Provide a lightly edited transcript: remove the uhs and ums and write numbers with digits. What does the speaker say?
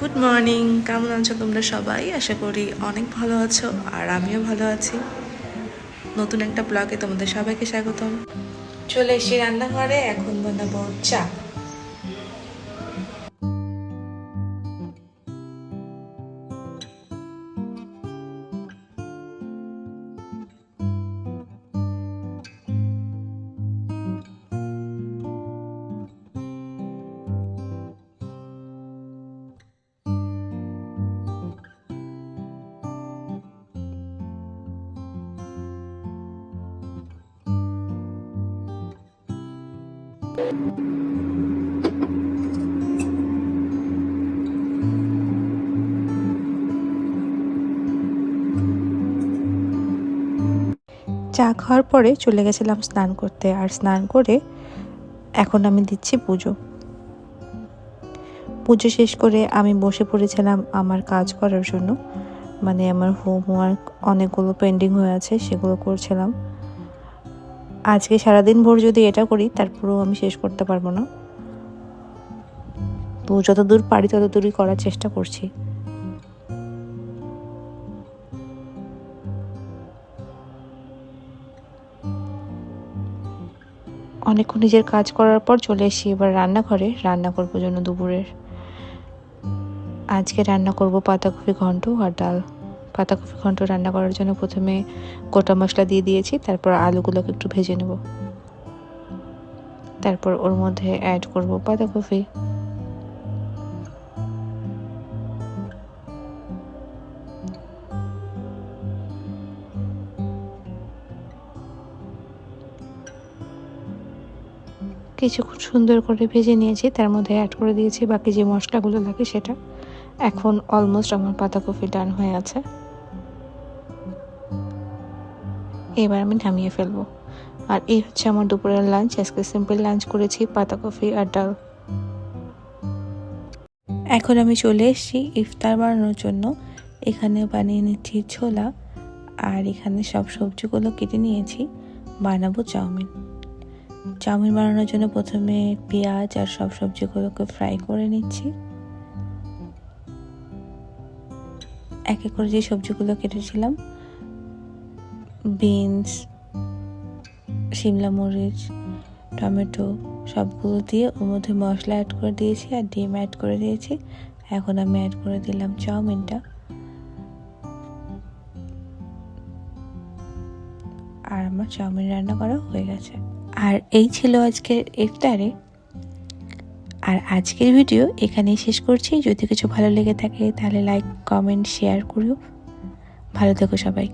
Good morning, কেমন আছো তোমরা সবাই? আশা করি অনেক ভালো আছো, আর আমিও ভালো আছি। নতুন একটা ব্লগে তোমাদের সবাইকে স্বাগতম। চলে এসেছি রান্নাঘরে, এখন বানাবো চা। চা খাওয়ার পরে চলে গেছিলাম স্নান করতে, আর স্নান করে এখন আমি দিচ্ছি পুজো। পুজো শেষ করে আমি বসে পড়েছিলাম আমার কাজ করার জন্য, মানে আমার হোমওয়ার্ক অনেকগুলো পেন্ডিং হয়ে আছে, সেগুলো করছিলাম। আজকে সারাদিন ভোর যদি এটা করি তারপরেও আমি শেষ করতে পারবো না, তো যতদূর পারি ততদূরই করার চেষ্টা করছি। অনেকক্ষণ নিজের কাজ করার পর চলে এসেছি এবার রান্নাঘরে, রান্না করবো জন্য দুপুরের। আজকে রান্না করব পাতাকপি ঘন্ট আর ডাল। পাতাকপি ঘন্ট রান্না করার জন্য প্রথমে গোটা মশলা দিয়ে দিয়েছি, তারপর আলুগুলোকে একটু ভেজে নেব, তারপর ওর মধ্যে অ্যাড করব পাতাকপি। কিছুক্ষণ সুন্দর করে ভেজে নিয়েছি, তার মধ্যে অ্যাড করে দিয়েছি বাকি যে মশলাগুলো লাগে সেটা। এখন অলমোস্ট আমার পাতাকপি ডান হয়ে আছে, এবার আমি নামিয়ে ফেলবো। আর এই হচ্ছে আমার দুপুরের লাঞ্চ। আজকে সিম্পল লাঞ্চ করেছি, পাতাকপি আর ডাল। এখন আমি চলে এসেছি ইফতার বানানোর জন্য। এখানে বানিয়ে নিচ্ছি ছোলা, আর এখানে সব সবজিগুলো কেটে নিয়েছি, বানাবো চাউমিন। চাউমিন বানানোর জন্য প্রথমে পেঁয়াজ আর সব সবজিগুলোকে ফ্রাই করে নিচ্ছি। এক এক করে যে সবজিগুলো কেটেছিলাম, বিনস, শিমলা মরিচ, টমেটো, সবগুলো দিয়ে ওর মধ্যে মশলা অ্যাড করে দিয়েছি আর ডিম অ্যাড করে দিয়েছি। এখন আমি অ্যাড করে দিলাম চাউমিনটা, আর আমার চাউমিন রান্না করা হয়ে গেছে। আর এই ছিল আজকের ইফতারে। আর আজকের ভিডিও এখানেই শেষ করছি। যদি কিছু ভালো লেগে থাকে তাহলে লাইক, কমেন্ট, শেয়ার করো। ভালো থেকো সবাই।